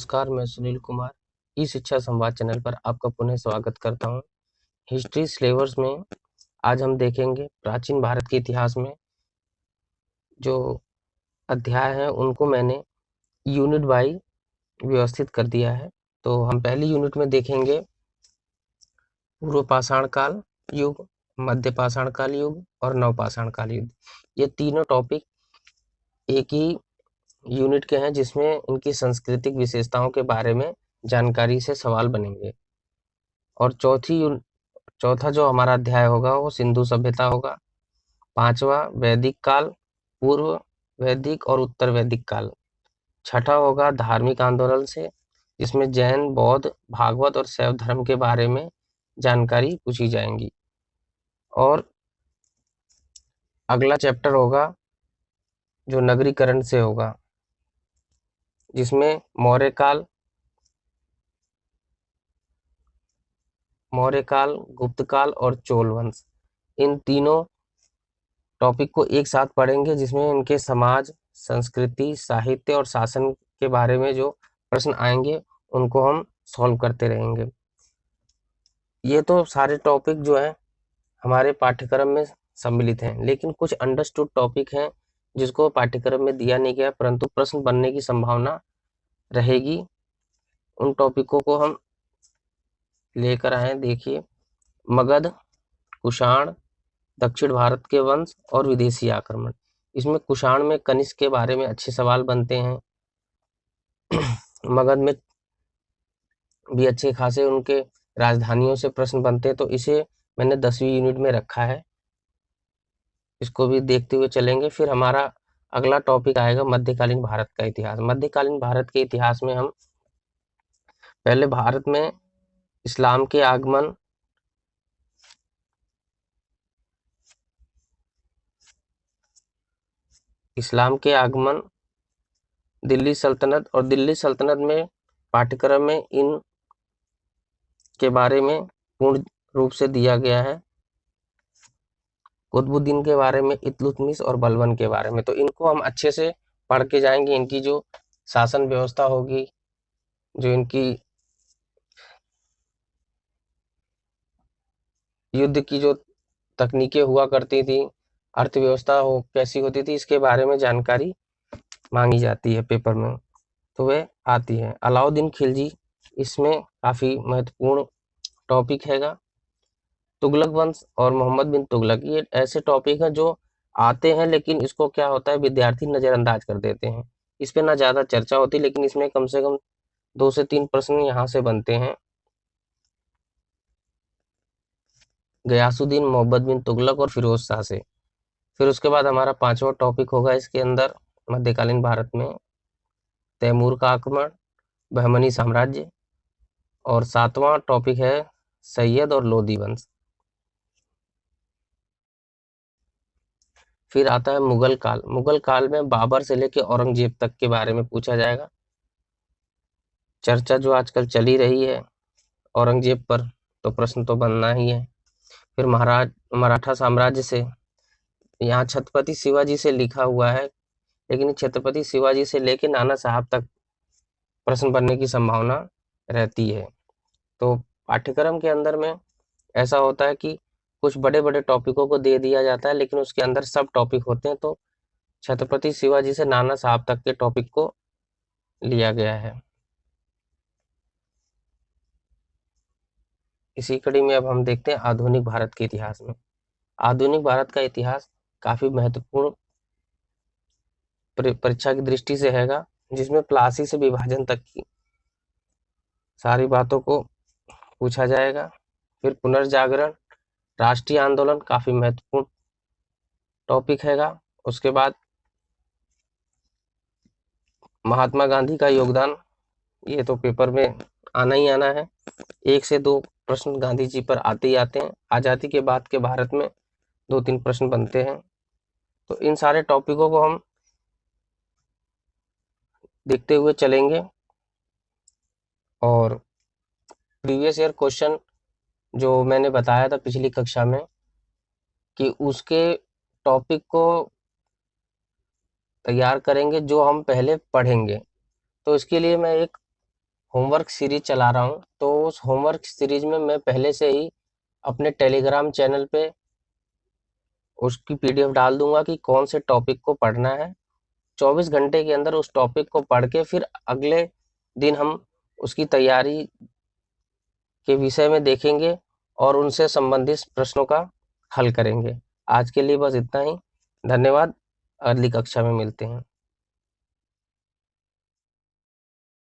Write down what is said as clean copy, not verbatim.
नमस्कार, मैं सुनील कुमार ई शिक्षा संवाद चैनल पर आपका पुनः स्वागत करता हूँ। हिस्ट्री सिलेबस में आज हम देखेंगे प्राचीन भारत के इतिहास में जो अध्याय हैं उनको मैंने यूनिट बाई व्यवस्थित कर दिया है। तो हम पहली यूनिट में देखेंगे पूर्व पाषाण काल युग, मध्य पाषाण काल युग और नवपाषाण काल युग। ये तीनों टॉपिक एक ही यूनिट के हैं जिसमें इनकी सांस्कृतिक विशेषताओं के बारे में जानकारी से सवाल बनेंगे। और चौथा जो हमारा अध्याय होगा वो सिंधु सभ्यता होगा। पांचवा वैदिक काल, पूर्व वैदिक और उत्तर वैदिक काल। छठा होगा धार्मिक आंदोलन से, जिसमें जैन, बौद्ध, भागवत और शैव धर्म के बारे में जानकारी पूछी जाएंगी। और अगला चैप्टर होगा जो नगरीकरण से होगा, जिसमें मौर्य काल, गुप्त काल और चोल वंश, इन तीनों टॉपिक को एक साथ पढ़ेंगे, जिसमें इनके समाज, संस्कृति, साहित्य और शासन के बारे में जो प्रश्न आएंगे उनको हम सॉल्व करते रहेंगे। ये तो सारे टॉपिक जो हैं हमारे पाठ्यक्रम में सम्मिलित हैं, लेकिन कुछ अंडरस्टूड टॉपिक हैं जिसको पाठ्यक्रम में दिया नहीं गया परंतु प्रश्न बनने की संभावना रहेगी। उन टॉपिकों को हम लेकर आए। देखिए, मगध, कुषाण, दक्षिण भारत के वंश और विदेशी आक्रमण। इसमें कुषाण में कनिष्क के बारे में अच्छे सवाल बनते हैं। मगध में भी अच्छे खासे उनके राजधानियों से प्रश्न बनते हैं, तो इसे मैंने 10वीं यूनिट में रखा है। इसको भी देखते हुए चलेंगे। फिर हमारा अगला टॉपिक आएगा मध्यकालीन भारत का इतिहास। मध्यकालीन भारत के इतिहास में हम पहले भारत में इस्लाम के आगमन, दिल्ली सल्तनत, और दिल्ली सल्तनत में पाठ्यक्रम में इन के बारे में पूर्ण रूप से दिया गया है। कुतुबुद्दीन के बारे में, इल्तुतमिश और बलबन के बारे में, तो इनको हम अच्छे से पढ़ के जाएंगे। इनकी जो शासन व्यवस्था होगी, जो इनकी युद्ध की जो तकनीकें हुआ करती थी, अर्थव्यवस्था हो कैसी होती थी, इसके बारे में जानकारी मांगी जाती है पेपर में, तो वह आती है। अलाउद्दीन खिलजी इसमें काफी महत्वपूर्ण टॉपिक हैगा। तुगलक वंश और मोहम्मद बिन तुगलक, ये ऐसे टॉपिक हैं जो आते हैं, लेकिन इसको क्या होता है विद्यार्थी नजरअंदाज कर देते हैं। इस पे ना ज्यादा चर्चा होती, लेकिन इसमें कम से कम 2 से 3 प्रश्न यहाँ से बनते हैं। गयासुद्दीन, मोहम्मद बिन तुगलक और फिरोज शाह से। फिर उसके बाद हमारा 5वां टॉपिक होगा इसके अंदर मध्यकालीन भारत में तैमूर का आक्रमण, बहमनी साम्राज्य, और 7वां टॉपिक है सैयद और लोदी वंश। फिर आता है मुगल काल। मुगल काल में बाबर से लेकर औरंगजेब तक के बारे में पूछा जाएगा। चर्चा जो आजकल चली रही है औरंगजेब पर, तो प्रश्न तो बनना ही है। फिर मराठा साम्राज्य से, यहाँ छत्रपति शिवाजी से लिखा हुआ है, लेकिन छत्रपति शिवाजी से लेकर नाना साहब तक प्रश्न बनने की संभावना रहती है। तो पाठ्यक्रम के अंदर में ऐसा होता है कि कुछ बड़े बड़े टॉपिकों को दे दिया जाता है, लेकिन उसके अंदर सब टॉपिक होते हैं, तो छत्रपति शिवाजी से नाना साहब तक के टॉपिक को लिया गया है। इसी कड़ी में अब हम देखते हैं आधुनिक भारत के इतिहास में। आधुनिक भारत का इतिहास काफी महत्वपूर्ण परीक्षा की दृष्टि से हैगा, जिसमें प्लासी से विभाजन तक की सारी बातों को पूछा जाएगा। फिर पुनर्जागरण, राष्ट्रीय आंदोलन काफी महत्वपूर्ण टॉपिक हैगा। उसके बाद महात्मा गांधी का योगदान, ये तो पेपर में आना ही आना है। 1 से 2 प्रश्न गांधी जी पर आते ही आते हैं। आजादी के बाद के भारत में 2-3 प्रश्न बनते हैं। तो इन सारे टॉपिकों को हम देखते हुए चलेंगे। और प्रीवियस ईयर क्वेश्चन जो मैंने बताया था पिछली कक्षा में कि उसके टॉपिक को तैयार करेंगे जो हम पहले पढ़ेंगे। तो इसके लिए मैं एक होमवर्क सीरीज चला रहा हूँ, तो उस होमवर्क सीरीज में मैं पहले से ही अपने टेलीग्राम चैनल पे उसकी पीडीएफ डाल दूंगा कि कौन से टॉपिक को पढ़ना है। 24 घंटे के अंदर उस टॉपिक को पढ़ के फिर अगले दिन हम उसकी तैयारी के विषय में देखेंगे और उनसे संबंधित प्रश्नों का हल करेंगे। आज के लिए बस इतना ही। धन्यवाद। अगली कक्षा में मिलते हैं।